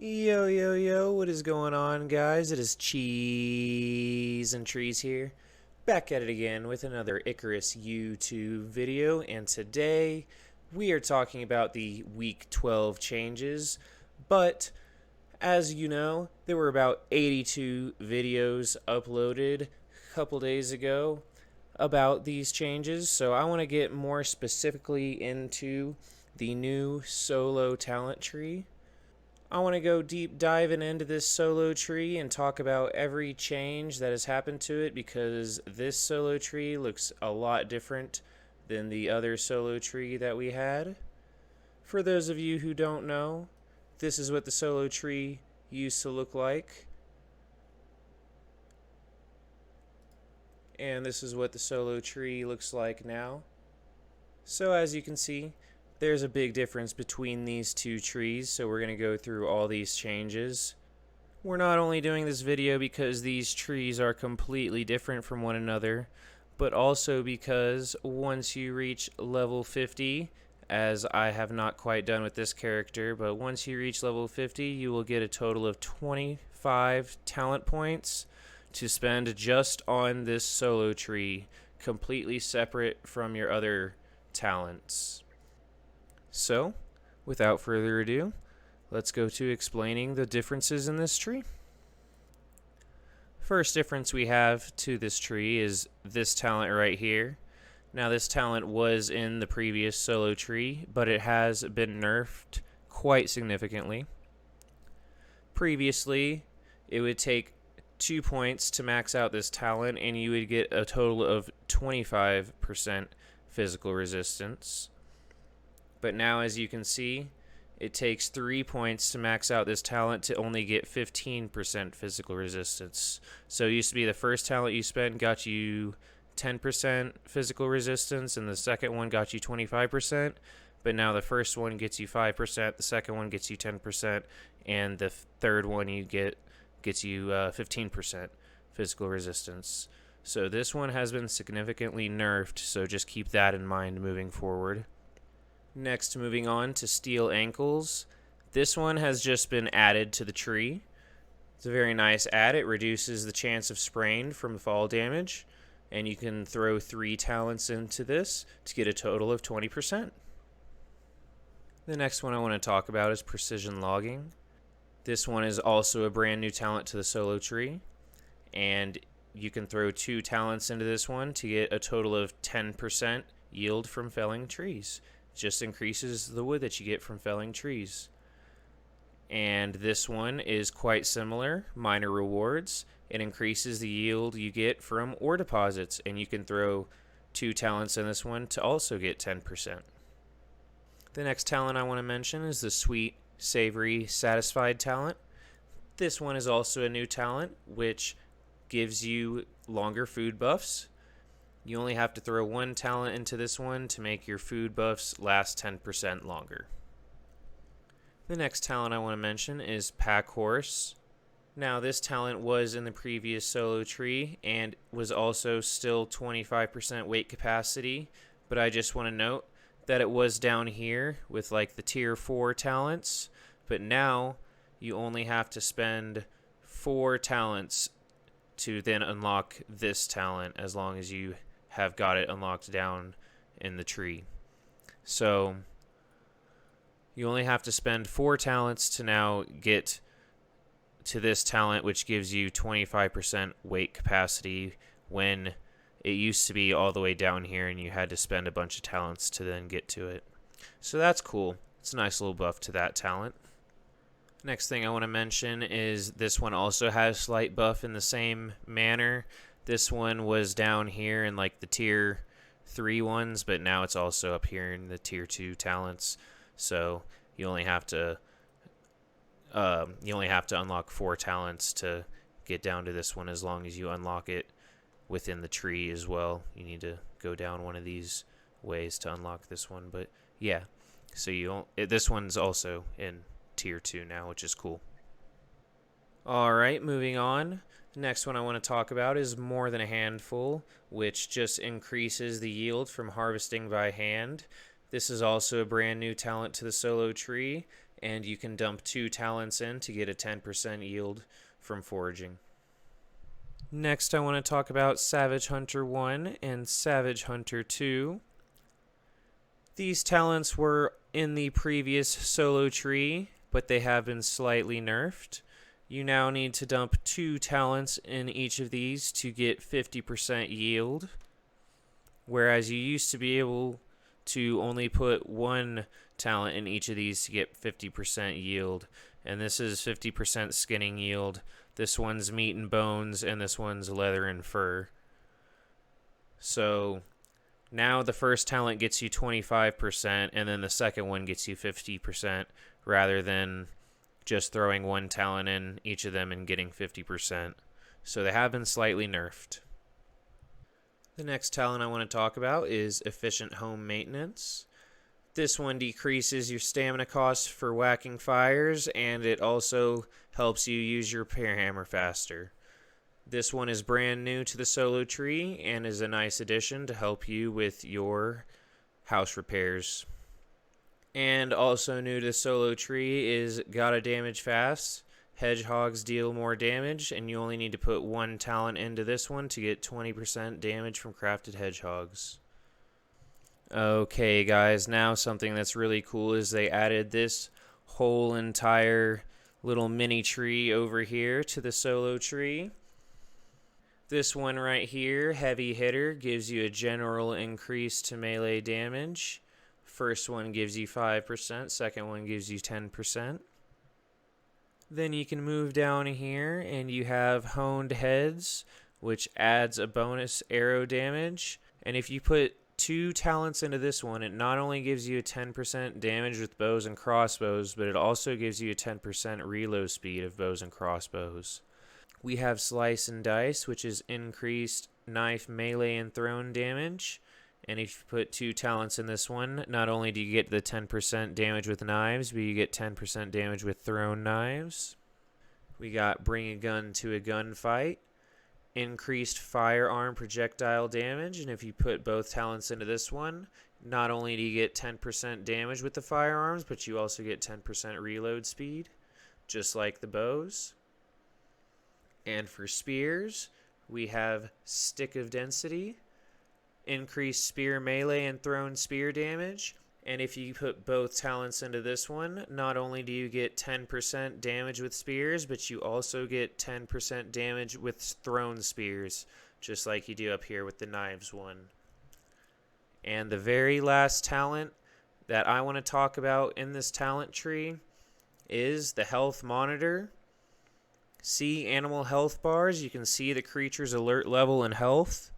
Yo, yo, yo, what is going on, guys? It is Cheese and Trees here. Back at it again with another Icarus YouTube video, and today we are talking about the Week 12 changes. But, as you know, there were about 82 videos uploaded a couple days ago about these changes, so I want to get more specifically into the new solo talent tree. I want to go deep diving into this solo tree and talk about every change that has happened to it because this solo tree looks a lot different than the other solo tree that we had. For those of you who don't know, this is what the solo tree used to look like. And this is what the solo tree looks like now. So as you can see, there's a big difference between these two trees, so we're going to go through all these changes. We're not only doing this video because these trees are completely different from one another, but also because once you reach level 50, as I have not quite done with this character, but once you reach level 50, you will get a total of 25 talent points to spend just on this solo tree, completely separate from your other talents. So, without further ado, let's go to explaining the differences in this tree. First difference we have to this tree is this talent right here. Now this talent was in the previous solo tree, but it has been nerfed quite significantly. Previously, it would take 2 points to max out this talent and you would get a total of 25% physical resistance. But now, as you can see, it takes 3 points to max out this talent to only get 15% physical resistance. So it used to be the first talent you spent got you 10% physical resistance, and the second one got you 25%. But now the first one gets you 5%, the second one gets you 10%, and the third one gets you 15% physical resistance. So this one has been significantly nerfed, so just keep that in mind moving forward. Next, moving on to Steel Ankles. This one has just been added to the tree. It's a very nice add. It reduces the chance of sprain from fall damage, and you can throw 3 talents into this to get a total of 20%. The next one I want to talk about is Precision Logging. This one is also a brand new talent to the solo tree, and you can throw 2 talents into this one to get a total of 10% yield from felling trees. Just increases the wood that you get from felling trees. And this one is quite similar, minor rewards. It increases the yield you get from ore deposits, and you can throw 2 talents in this one to also get 10%. The next talent I want to mention is the Sweet, Savory, Satisfied talent. This one is also a new talent, which gives you longer food buffs. You only have to throw 1 talent into this one to make your food buffs last 10% longer. The next talent I want to mention is Pack Horse. Now this talent was in the previous solo tree and was also still 25% weight capacity, but I just want to note that it was down here with like the tier 4 talents, but now you only have to spend 4 talents to then unlock this talent as long as you have got it unlocked down in the tree. So you only have to spend 4 talents to now get to this talent, which gives you 25% weight capacity when it used to be all the way down here and you had to spend a bunch of talents to then get to it. So that's cool. It's a nice little buff to that talent. Next thing I want to mention is this one also has slight buff in the same manner. This one was down here in like the tier 3 ones, but now it's also up here in the tier 2 talents. So you only have to unlock 4 talents to get down to this one, as long as you unlock it within the tree as well. You need to go down one of these ways to unlock this one, but yeah. So this one's also in tier 2 now, which is cool. All right, moving on. The next one I want to talk about is More Than a Handful, which just increases the yield from harvesting by hand. This is also a brand new talent to the solo tree, and you can dump 2 talents in to get a 10% yield from foraging. Next, I want to talk about Savage Hunter 1 and Savage Hunter 2. These talents were in the previous solo tree, but they have been slightly nerfed. You now need to dump 2 talents in each of these to get 50% yield, whereas you used to be able to only put 1 talent in each of these to get 50% yield. And this is 50% skinning yield. This one's meat and bones, and this one's leather and fur. So now the first talent gets you 25%, and then the second one gets you 50%, rather than just throwing 1 talent in each of them and getting 50%. So they have been slightly nerfed. The next talent I want to talk about is Efficient Home Maintenance. This one decreases your stamina costs for whacking fires, and it also helps you use your repair hammer faster. This one is brand new to the solo tree and is a nice addition to help you with your house repairs. And also new to the solo tree is Gotta Damage Fast. Hedgehogs deal more damage, and you only need to put 1 talent into this one to get 20% damage from crafted hedgehogs. Okay, guys, now something that's really cool is they added this whole entire little mini tree over here to the solo tree. This one right here, Heavy Hitter, gives you a general increase to melee damage. First one gives you 5%, second one gives you 10%. Then you can move down here and you have Honed Heads, which adds a bonus arrow damage. And if you put 2 talents into this one, it not only gives you a 10% damage with bows and crossbows, but it also gives you a 10% reload speed of bows and crossbows. We have Slice and Dice, which is increased knife, melee, and thrown damage. And if you put 2 talents in this one, not only do you get the 10% damage with knives, but you get 10% damage with thrown knives. We got Bring a Gun to a Gunfight. Increased firearm projectile damage, and if you put both talents into this one, not only do you get 10% damage with the firearms, but you also get 10% reload speed, just like the bows. And for spears, we have Stick of Density. Increased spear melee and thrown spear damage. And if you put both talents into this one, not only do you get 10% damage with spears, but you also get 10% damage with thrown spears, just like you do up here with the knives one. And the very last talent that I want to talk about in this talent tree is the Health Monitor. See animal health bars. You can see the creature's alert level and health.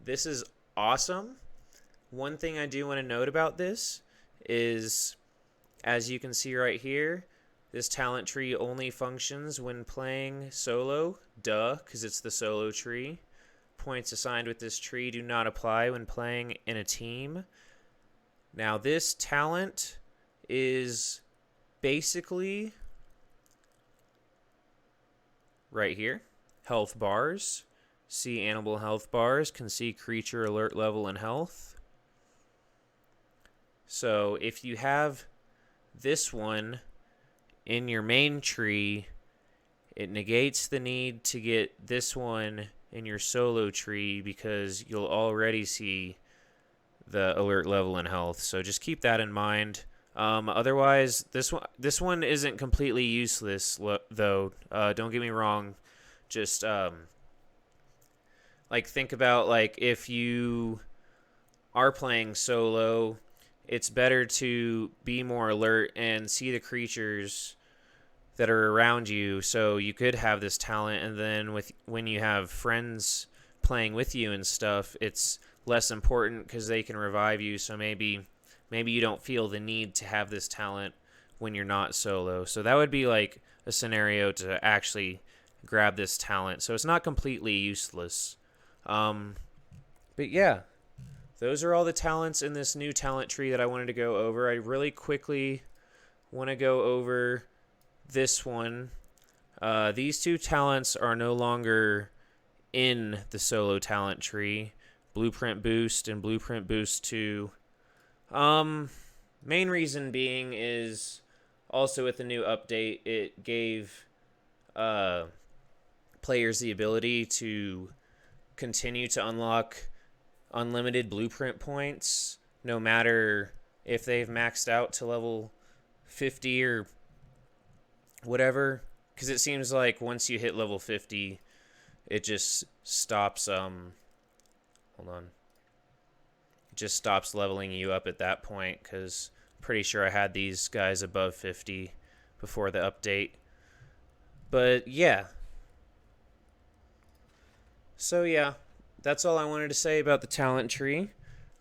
This is awesome. One thing I do want to note about this is, as you can see right here, this talent tree only functions when playing solo. Duh, because it's the solo tree. Points assigned with this tree do not apply when playing in a team. Now, this talent is basically right here. Health bars. See animal health bars. Can see creature alert level and health. So if you have this one in your main tree, it negates the need to get this one in your solo tree because you'll already see the alert level and health. So just keep that in mind. Otherwise, this one isn't completely useless, though. Don't get me wrong. Just think about if you are playing solo, it's better to be more alert and see the creatures that are around you. So you could have this talent, and then when you have friends playing with you and stuff, it's less important because they can revive you. So maybe you don't feel the need to have this talent when you're not solo. So that would be like a scenario to actually grab this talent. So it's not completely useless. But yeah. Those are all the talents in this new talent tree that I wanted to go over. I really quickly want to go over this one. These 2 talents are no longer in the solo talent tree. Blueprint Boost and Blueprint Boost 2. Main reason being is Also, with the new update, it gave players the ability to continue to unlock unlimited blueprint points, no matter if they've maxed out to level 50 or whatever. Because it seems like once you hit level 50, it just stops, hold on. It just stops leveling you up at that point, because I'm pretty sure I had these guys above 50 before the update. But yeah. So yeah, that's all I wanted to say about the talent tree.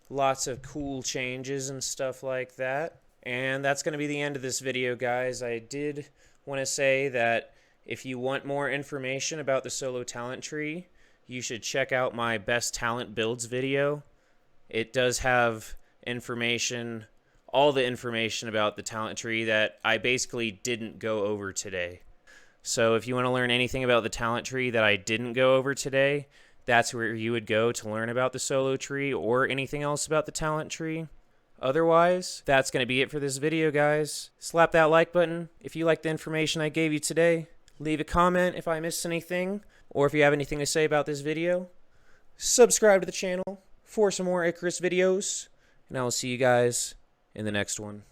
Lots of cool changes and stuff like that. And that's going to be the end of this video, guys. I did want to say that if you want more information about the solo talent tree, you should check out my best talent builds video. It does have information, all the information about the talent tree that I basically didn't go over today. So if you want to learn anything about the talent tree that I didn't go over today, that's where you would go to learn about the solo tree or anything else about the talent tree. Otherwise, that's going to be it for this video, guys. Slap that like button if you like the information I gave you today. Leave a comment if I missed anything, or if you have anything to say about this video. Subscribe to the channel for some more Icarus videos, and I will see you guys in the next one.